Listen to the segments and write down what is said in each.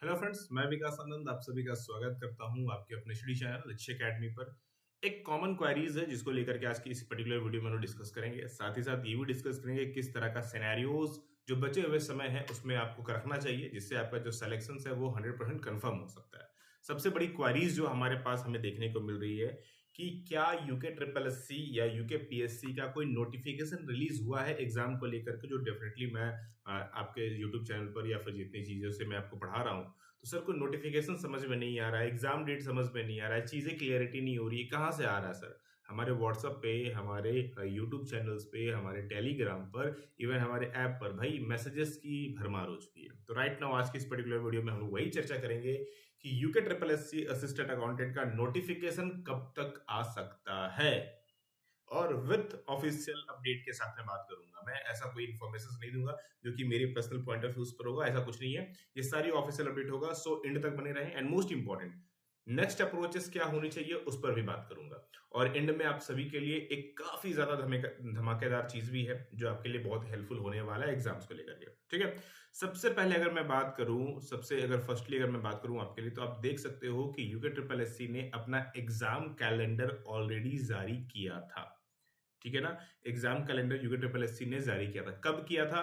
Hello friends, मैं विकास आनंद आप सभी का स्वागत करता हूं आपके अपने स्टडी चैनल लक्ष्य एकेडमी पर। एक कॉमन क्वेरीज है जिसको लेकर के आज की इस पर्टिकुलर वीडियो में हम डिस्कस करेंगे। साथ ही साथ ये भी डिस्कस करेंगे किस तरह का सिनेरियोज जो बचे हुए समय है उसमें आपको रखना चाहिए जिससे आपका जो सिलेक्शन है वो 100% कंफर्म हो सकता है। सबसे बड़ी क्वेरीज जो हमारे पास हमें देखने को मिल रही है कि क्या यूके ट्रिपल एस सी या यूके पीएससी का कोई नोटिफिकेशन रिलीज हुआ है एग्जाम को लेकर के, जो डेफिनेटली मैं आपके यूट्यूब चैनल पर या फिर जितनी चीजों से मैं आपको पढ़ा रहा हूँ। तो सर कोई नोटिफिकेशन समझ में नहीं आ रहा है, एग्जाम डेट समझ में नहीं आ रहा है, चीजें क्लियरिटी नहीं हो रही है, कहाँ से आ रहा है सर? हमारे व्हाट्सएप पे, हमारे यूट्यूब चैनल्स पे, हमारे टेलीग्राम पर, इवन हमारे ऐप पर भाई मैसेजेस की भरमार हो चुकी है। तो राइट नाउ आज की इस पर्टिकुलर वीडियो में हम लोग वही चर्चा करेंगे कि UK triple S C assistant accountant का नोटिफिकेशन कब तक आ सकता है, और विथ ऑफिशियल अपडेट के साथ में बात करूंगा। मैं ऐसा कोई इन्फॉर्मेशन नहीं दूंगा जो कि मेरी पर्सनल पॉइंट ऑफ व्यूज पर होगा, ऐसा कुछ नहीं है। ये सारी ऑफिशियल अपडेट होगा, सो एंड तक बने रहें। And most important, next approaches क्या होनी चाहिए उस पर भी बात करूंगा। और एंड में आप सभी के लिए एक काफी ज्यादा धमाकेदार चीज भी है जो आपके लिए बहुत हेल्पफुल होने वाला है एग्जाम्स को लेकर के। ठीक है, सबसे पहले अगर मैं बात करूं, फर्स्टली अगर मैं बात करूं आपके लिए, तो आप देख सकते हो कि यूके ट्रिपल एस सी ने अपना एग्जाम कैलेंडर ऑलरेडी जारी किया था। ठीक है ना, exam calendar UK triple S C ने जारी किया था। कब किया था?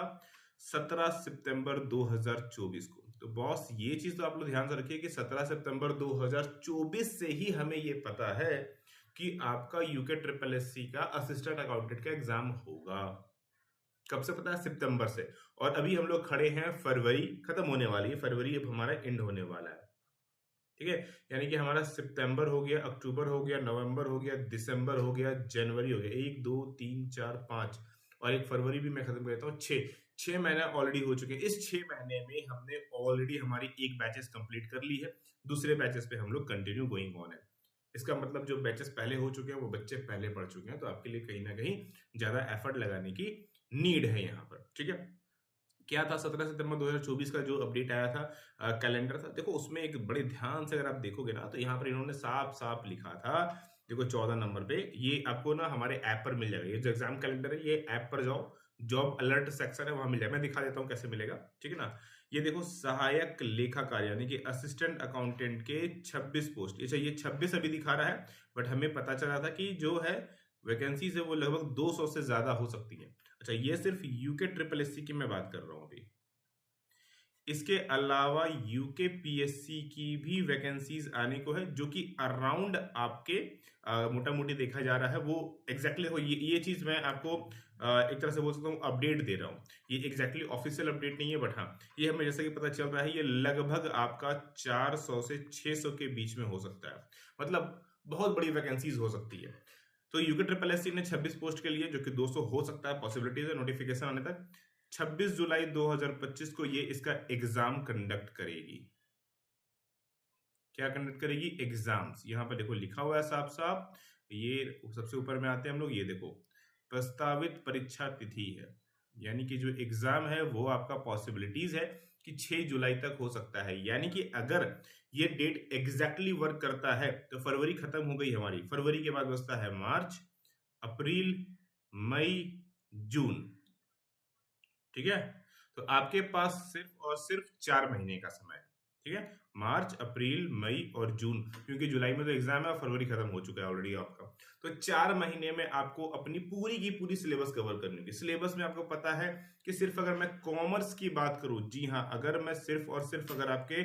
17 सितंबर 2024 को। तो बॉस ये चीज तो आप लोग ध्यान से रखिए कि 17 सितंबर 2024 से ही हमें ये पता है कि आपका यूके ट्रिपल एस सी का असिस्टेंट अकाउंटेंट का एग्जाम होगा। कब से पता है? सितंबर से। और अभी हम लोग खड़े हैं फरवरी, खत्म होने वाली है फरवरी, अब हमारा एंड होने वाला है। ठीक है, यानी कि हमारा सितंबर हो गया, अक्टूबर हो गया, नवंबर हो गया, दिसंबर हो गया, जनवरी हो गया, 1 2 3 4 5, और एक फरवरी भी मैं खत्म कर देता हूँ। 6 महीने ऑलरेडी हो चुके हैं। इस 6 महीने में हमने ऑलरेडी हमारी एक बैचेस कंप्लीट कर ली है, दूसरे बैचेस पे हम लोग कंटिन्यू गोइंग ऑन है। इसका मतलब जो बैचेस पहले हो चुके हैं वो बच्चे पहले पढ़ चुके हैं, तो आपके लिए कहीं ना कहीं ज्यादा एफर्ट लगाने की नीड है यहाँ पर। ठीक है, क्या था 17 सितंबर 2024 का जो अपडेट आया था, कैलेंडर था। देखो उसमें एक बड़े ध्यान से अगर आप देखोगे ना, तो यहाँ पर इन्होंने साफ साफ लिखा था। देखो 14 नंबर पे ये आपको ना हमारे ऐप पर मिल जाएगा। ये जो एग्जाम कैलेंडर है, ये ऐप पर जाओ, जॉब अलर्ट सेक्शन है, वहां मिल जाएगा। मैं दिखा देता हूँ कैसे मिलेगा। ठीक है ना, ये देखो सहायक लेखाकार यानी कि असिस्टेंट अकाउंटेंट के 26 पोस्ट। अच्छा, ये 26 अभी दिखा रहा है, बट हमें पता चला था कि जो है वैकेंसीज है वो लगभग 200 से ज्यादा हो सकती है। अच्छा, ये सिर्फ यूके ट्रिपल एस सी की मैं बात कर रहा हूं अभी। इसके अलावा यूके पीएससी की भी वैकेंसीज आने को है, जो कि अराउंड आपके मोटा मोटी देखा जा रहा है वो एग्जैक्टली हो। ये चीज मैं आपको एक तरह से बोल सकता हूँ अपडेट दे रहा हूँ। ये एग्जैक्टली ऑफिशियल अपडेट नहीं है, बट हाँ ये हमें जैसे कि पता चल रहा है, ये लगभग आपका 400 से 600 के बीच में हो सकता है। मतलब बहुत बड़ी वैकेंसीज हो सकती है। तो यूके ट्रिपल एस सी ने 26 पोस्ट के लिए, जो कि 200 हो सकता है, पॉसिबिलिटीज है नोटिफिकेशन आने तक। 26 जुलाई 2025 को ये इसका एग्जाम कंडक्ट करेगी। क्या कंडक्ट करेगी? एग्जाम्स। यहां पर देखो लिखा हुआ है साफ साफ। ये सबसे ऊपर में आते हैं हम लोग, ये देखो प्रस्तावित परीक्षा तिथि है, यानी कि जो एग्जाम है वो आपका पॉसिबिलिटीज है कि 6 जुलाई तक हो सकता है। यानी कि अगर ये डेट एग्जैक्टली वर्क करता है तो फरवरी खत्म हो गई हमारी, फरवरी के बाद बचता है मार्च, अप्रैल, मई, जून। ठीक है, तो आपके पास सिर्फ और सिर्फ 4 महीने का समय है। ठीक है, मार्च, अप्रैल, मई और जून, क्योंकि जुलाई में तो एग्जाम है और फरवरी खत्म हो चुका है ऑलरेडी आपका। तो 4 महीने में आपको अपनी पूरी की पूरी सिलेबस कवर करनी होगी। सिलेबस में आपको पता है कि सिर्फ अगर मैं कॉमर्स की बात करूं, जी हाँ, अगर मैं सिर्फ और सिर्फ अगर आपके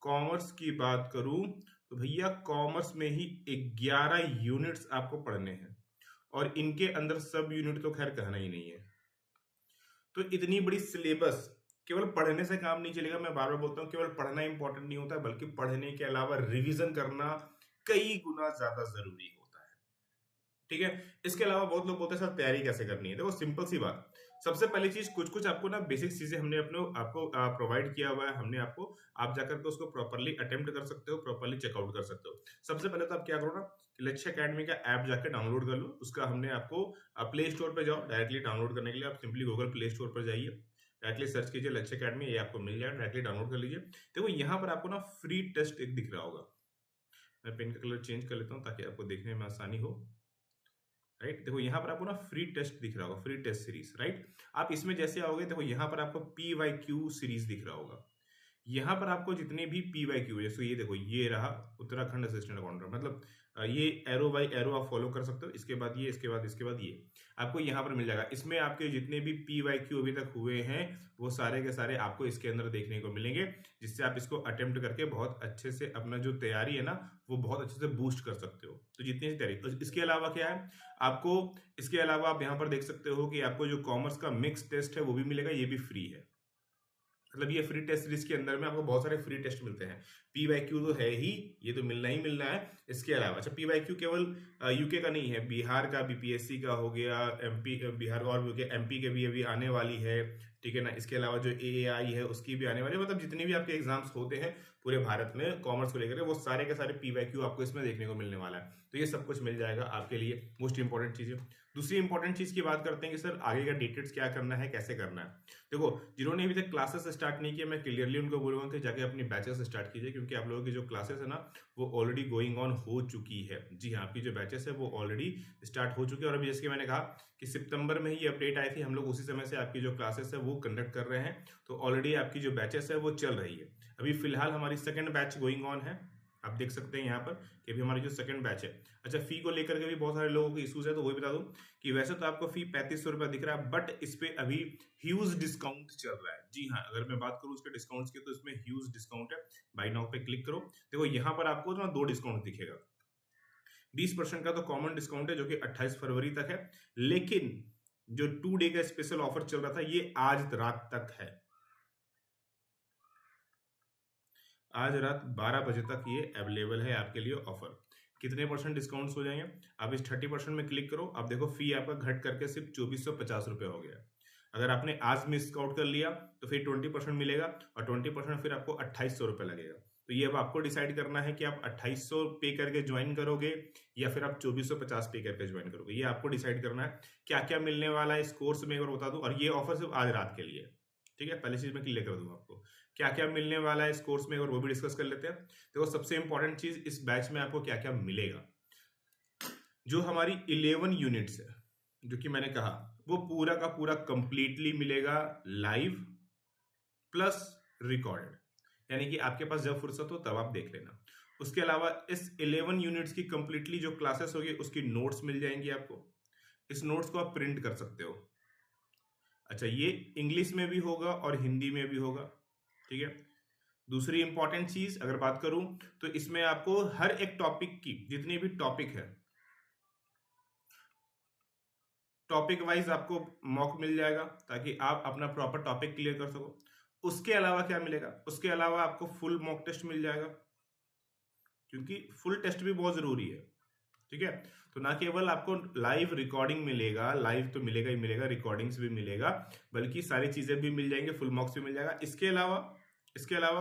कॉमर्स की बात करूं, तो भैया कॉमर्स में ही 11 यूनिट्स आपको पढ़ने हैं, और इनके अंदर सब यूनिट तो खैर कहना ही नहीं है। तो इतनी बड़ी सिलेबस, केवल पढ़ने से काम नहीं चलेगा। मैं बार बार बोलता हूँ, केवल पढ़ना इंपॉर्टेंट नहीं होता, बल्कि पढ़ने के अलावा रिवीजन करना कई गुना ज्यादा जरूरी होता है। ठीक है, इसके अलावा बहुत लोग बोलते हैं सर तैयारी कैसे करनी है। देखो सिंपल सी बात, सबसे पहली चीज कुछ कुछ आपको ना बेसिक चीजें हमने आपको प्रोवाइड किया हुआ है। हमने आपको, आप जाकर के उसको प्रॉपरली अटेम्प्ट कर सकते हो, प्रॉपरली चेकआउट कर सकते हो। सबसे पहले तो आप क्या करो ना, लक्ष्य अकेडमी का ऐप जाकर डाउनलोड कर लो। उसका हमने आपको प्ले स्टोर पे जाओ, डायरेक्टली डाउनलोड करने के लिए आप सिंपली गूगल प्ले स्टोर पर जाइए, डायरेक्टली सर्च कीजिए लक्ष्य अकेडमी, ये आपको मिल जाएगा, डायरेक्टली डाउनलोड कर लीजिए। देखो यहाँ पर आपको ना फ्री टेस्ट एक दिख रहा होगा। मैं पेन का कलर चेंज कर लेता हूँ ताकि आपको देखने में आसानी हो। राइट, देखो यहाँ पर आपको ना फ्री टेस्ट दिख रहा होगा, फ्री टेस्ट सीरीज। राइट, आप इसमें जैसे आओगे, देखो यहाँ पर आपको PYQ सीरीज दिख रहा होगा। यहाँ पर आपको जितने भी PYQ, जैसे ये देखो, ये रहा उत्तराखंड असिस्टेंट अकाउंटेंट, मतलब ये एरो बाय एरो आप फॉलो कर सकते हो, इसके बाद ये, इसके बाद इसके बाद ये आपको यहाँ पर मिल जाएगा। इसमें आपके जितने भी PYQ अभी तक हुए हैं वो सारे के सारे आपको इसके अंदर देखने को मिलेंगे, जिससे आप इसको अटेम्प्ट करके बहुत अच्छे से अपना जो तैयारी है ना वो बहुत अच्छे से बूस्ट कर सकते हो। तो जितनी सी तैयारी, तो इसके अलावा क्या है आपको, इसके अलावा आप यहाँ पर देख सकते हो कि आपको जो कॉमर्स का मिक्स टेस्ट है वो भी मिलेगा, ये भी फ्री है। मतलब ये फ्री टेस्ट सीरीज के अंदर में आपको बहुत सारे फ्री टेस्ट मिलते हैं। PYQ तो है ही, ये तो मिलना ही मिलना है। इसके अलावा अच्छा, PYQ केवल यूके का नहीं है, बिहार का BPSC का हो गया, MP बिहार और MP के भी अभी आने वाली है, ठीक है ना। इसके अलावा जो AAI है उसकी भी आने वाली है। मतलब जितने भी आपके एग्जाम्स होते हैं पूरे भारत में कॉमर्स को लेकर, वो सारे के सारे PYQ आपको इसमें देखने को मिलने वाला है। तो ये सब कुछ मिल जाएगा आपके लिए, मोस्ट इंपॉर्टेंट चीज है। दूसरी इंपॉर्टेंट चीज की बात करते हैं कि सर आगे का डिटेल्स क्या करना है, कैसे करना है। देखो, जिन्होंने अभी तक क्लासेस स्टार्ट नहीं किया, मैं क्लियरली उनको बोलूंगा कि जाके अपनी बैचेस स्टार्ट कीजिए, क्योंकि आप लोगों की जो क्लासेस है ना वो ऑलरेडी गोइंग ऑन हो चुकी है। जी हाँ, आपकी जो बैचेस है वो ऑलरेडी स्टार्ट हो चुकी है। और अभी जैसे कि मैंने कहा कि सितंबर में ही अपडेट आई थी, हम लोग उसी समय से आपकी जो क्लासेस है वो कंडक्ट कर रहे हैं। तो ऑलरेडी आपकी जो बैचेस है वो चल रही है। अभी फिलहाल हमारी सेकेंड बैच गोइंग ऑन है, आप देख सकते हैं यहाँ पर कि अभी हमारी जो सेकंड बैच है। अच्छा, फी को लेकर के भी बहुत सारे लोगों के इश्यूज है, तो वही बता दूं कि वैसे तो आपको फी 3500 रुपया दिख रहा है, बट इस पे अभी ह्यूज डिस्काउंट चल रहा है। जी हाँ, अगर मैं बात करूं उसके डिस्काउंट्स की, तो इसमें ह्यूज डिस्काउंट है। बाय नाउ पे क्लिक करो, देखो यहाँ पर आपको ना 2 डिस्काउंट दिखेगा। 20% का तो कॉमन डिस्काउंट है जो कि 28 फरवरी तक है, लेकिन जो 2 डे का स्पेशल ऑफर चल रहा था ये आज रात तक है। आज रात 12 बजे तक ये अवेलेबल है आपके लिए ऑफर। कितने परसेंट डिस्काउंट्स हो जाएंगे, आप इस 30% में क्लिक करो। आप देखो फी आपका घट करके सिर्फ 2450 रुपये हो गया। अगर आपने आज मिस आउट कर लिया तो फिर 20% मिलेगा, और 20% फिर आपको 2800 रुपये लगेगा। तो ये अब आपको डिसाइड करना है कि आप 2800 पे करके ज्वाइन करोगे या फिर आप 2450 पे करके ज्वाइन करोगे। ये आपको डिसाइड करना है। क्या क्या मिलने वाला है इस कोर्स में, अगर बता दूं, और ये ऑफर सिर्फ आज रात के लिए, ठीक है। पहली चीज मैं क्लियर कर दूंगा आपको क्या क्या मिलने वाला है इस कोर्स में, और वो भी डिस्कस कर लेते हैं। देखो, सबसे इंपॉर्टेंट चीज इस बैच में आपको क्या क्या मिलेगा। जो हमारी 11 यूनिट्स है, जो कि मैंने कहा, वो पूरा का पूरा कंप्लीटली मिलेगा लाइव प्लस रिकॉर्डेड, यानी कि आपके पास जब फुर्सत हो तब आप देख लेना। उसके अलावा इस 11 यूनिट्स की कंप्लीटली जो क्लासेस होगी उसकी नोट्स मिल जाएंगी आपको। इस नोट्स को आप प्रिंट कर सकते हो। अच्छा, ये इंग्लिश में भी होगा और हिंदी में भी होगा, ठीक है। दूसरी इंपॉर्टेंट चीज अगर बात करूं तो इसमें आपको हर एक टॉपिक की, जितने भी टॉपिक है, टॉपिक वाइज आपको मॉक मिल जाएगा, ताकि आप अपना प्रॉपर टॉपिक क्लियर कर सको। उसके अलावा क्या मिलेगा, उसके अलावा आपको फुल मॉक टेस्ट मिल जाएगा, क्योंकि फुल टेस्ट भी बहुत जरूरी है, ठीक है। तो ना केवल आपको लाइव रिकॉर्डिंग मिलेगा, लाइव तो मिलेगा ही मिलेगा, रिकॉर्डिंग्स भी मिलेगा, बल्कि सारी चीजें भी मिल जाएंगे, फुल मॉक्स भी मिल जाएगा। इसके अलावा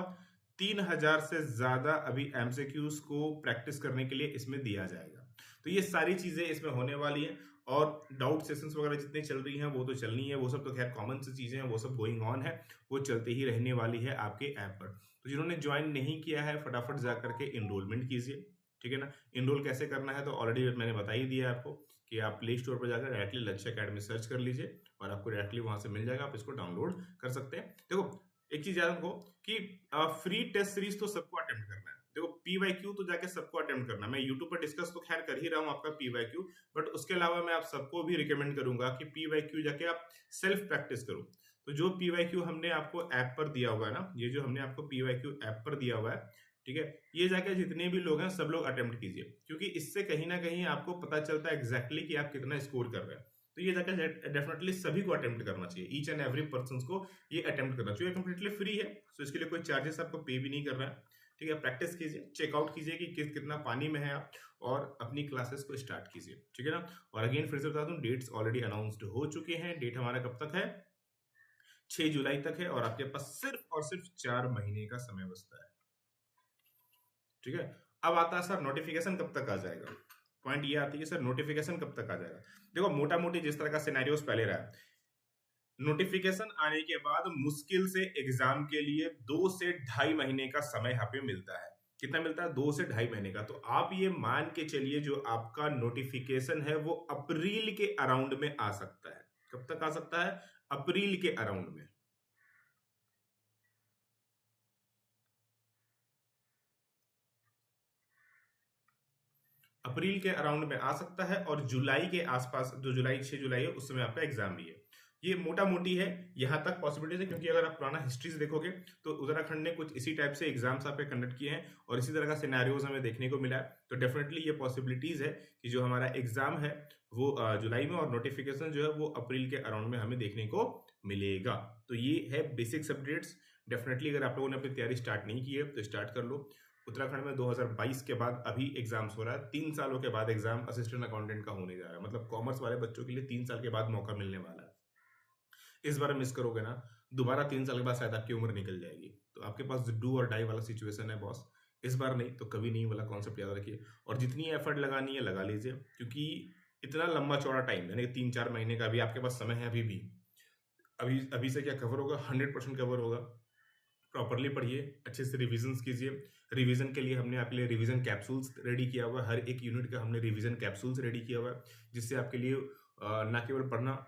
3000 से ज्यादा अभी एमसीक्यूज को प्रैक्टिस करने के लिए इसमें दिया जाएगा। तो ये सारी चीजें इसमें होने वाली है। और डाउट सेशंस वगैरह जितनी चल रही हैं वो तो चलनी है, वो सब तो खैर कॉमन सी चीजें हैं, वो सब गोइंग ऑन है, वो चलते ही रहने वाली है आपके ऐप पर। तो जिन्होंने ज्वाइन नहीं किया है फटाफट जा करके इनरोलमेंट कीजिए, ठीक है ना। इनरोल कैसे करना है तो ऑलरेडी मैंने बता ही दिया आपको कि आप प्ले स्टोर पर जाकर डायरेक्टली लक्ष्य अकेडमी सर्च कर लीजिए और आपको डायरेक्टली वहां से मिल जाएगा, आप इसको डाउनलोड कर सकते हैं। देखो, एक चीज याद रखो कि फ्री टेस्ट सीरीज तो सबको अटेम्प्ट करना है। देखो, PYQ तो जाके सबको अटेम्प्ट करना है। मैं यूट्यूब पर डिस्कस तो खैर कर ही रहा हूँ आपका PYQ, बट उसके अलावा मैं आप सबको भी रिकमेंड करूंगा कि PYQ जाके आप सेल्फ प्रैक्टिस करो। तो जो PYQ हमने आपको ऐप पर दिया हुआ है ना, ये जो हमने आपको PYQ ऐप पर दिया हुआ है, ठीक है, ये जाके जितने भी लोग हैं सब लोग अटेम्प्ट कीजिए, क्योंकि इससे कहीं ना कहीं आपको पता चलता है एग्जैक्टली कि आप कितना स्कोर कर रहे हैं। तो ये जाकर डेफिनेटली सभी को अटेम्प्ट करना चाहिए, ईच एंड एवरी पर्सन को ये अटेम्प्ट करना चाहिए। कंप्लीटली फ्री है, तो इसके लिए कोई चार्जेस आपको पे भी नहीं कर रहा है, ठीक है। प्रैक्टिस कीजिए, चेकआउट कीजिए कि कितना पानी में है आप, और अपनी क्लासेस को स्टार्ट कीजिए, ठीक है ना। और अगेन फिर से बता दूं, डेट्स ऑलरेडी अनाउंस्ड हो चुके हैं। डेट हमारा कब तक है, 6 जुलाई तक है, और आपके पास सिर्फ और सिर्फ 4 महीने का समय बचता है, ठीक है। अब आता है सर नोटिफिकेशन कब तक आ जाएगा। पॉइंट ये आती है सर नोटिफिकेशन कब तक आ जाएगा। देखो, मोटा मोटी जिस तरह का सिनेरियोस पहले रहा, नोटिफिकेशन आने के बाद मुश्किल से एग्जाम के लिए 2 से 2.5 महीने का समय यहाँ पे मिलता है। कितना मिलता है, 2 से 2.5 महीने का। तो आप ये मान के चलिए जो आपका नोटिफिकेशन है वो अप्रैल के अराउंड में आ सकता है। कब तक आ सकता है, अप्रैल के अराउंड में। अप्रैल के अराउंड में आ सकता है और जुलाई के आसपास, जो जुलाई 6 जुलाई है उस समय आपका एग्जाम भी है। ये मोटा मोटी है, यहाँ तक पॉसिबिलिटीज है, क्योंकि अगर आप पुराना हिस्ट्रीज देखोगे तो उत्तराखंड ने कुछ इसी टाइप से एग्जाम्स आप पे कंडक्ट किए हैं और इसी तरह का सिनेरियोज हमें देखने को मिला है। तो डेफिनेटली ये पॉसिबिलिटीज है कि जो हमारा एग्जाम है वो जुलाई में और नोटिफिकेशन जो है वो अप्रैल के अराउंड में हमें देखने को मिलेगा। तो ये है बेसिक्स अपडेट्स। डेफिनेटली अगर आप लोगों ने अपनी तैयारी स्टार्ट नहीं की है तो स्टार्ट कर लो। उत्तराखंड में 2022 के बाद अभी एग्जाम्स हो रहा है, 3 सालों के बाद एग्जाम असिस्टेंट अकाउंटेंट का होने जा रहा है। मतलब कॉमर्स वाले बच्चों के लिए 3 साल के बाद मौका मिलने वाला है। इस बार मिस करोगे ना, दोबारा 3 साल के बाद शायद आपकी उम्र निकल जाएगी। तो आपके पास डू और डाई वाला सिचुएशन है बॉस। इस बार नहीं तो कभी नहीं वाला कॉन्सेप्ट याद रखिए, और जितनी एफर्ट लगानी है लगा लीजिए, क्योंकि इतना लंबा चौड़ा टाइम यानी 3-4 महीने का अभी आपके पास समय है। अभी भी अभी से क्या कवर होगा, 100% कवर होगा। प्रॉपरली पढ़िए, अच्छे से रिविजन्स कीजिए। रिवीजन के लिए हमने आपके लिए रिवीजन कैप्सूल्स रेडी किया हुआ है। हर एक यूनिट का हमने रिवीजन कैप्सूल्स रेडी किया हुआ है, जिससे आपके लिए ना केवल पढ़ना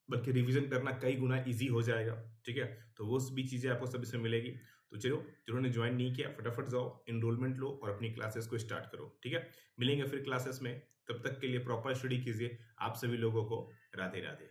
बल्कि रिवीजन करना कई गुना इजी हो जाएगा। ठीक है, तो वो भी चीज़ें आपको सब इसमें मिलेगी। तो चलो, जिन्होंने ज्वाइन नहीं किया फटाफट जाओ, इनरोलमेंट लो और अपनी क्लासेस को स्टार्ट करो। ठीक है, मिलेंगे फिर क्लासेस में। तब तक के लिए प्रॉपर स्टडी कीजिए। आप सभी लोगों को राधे राधे।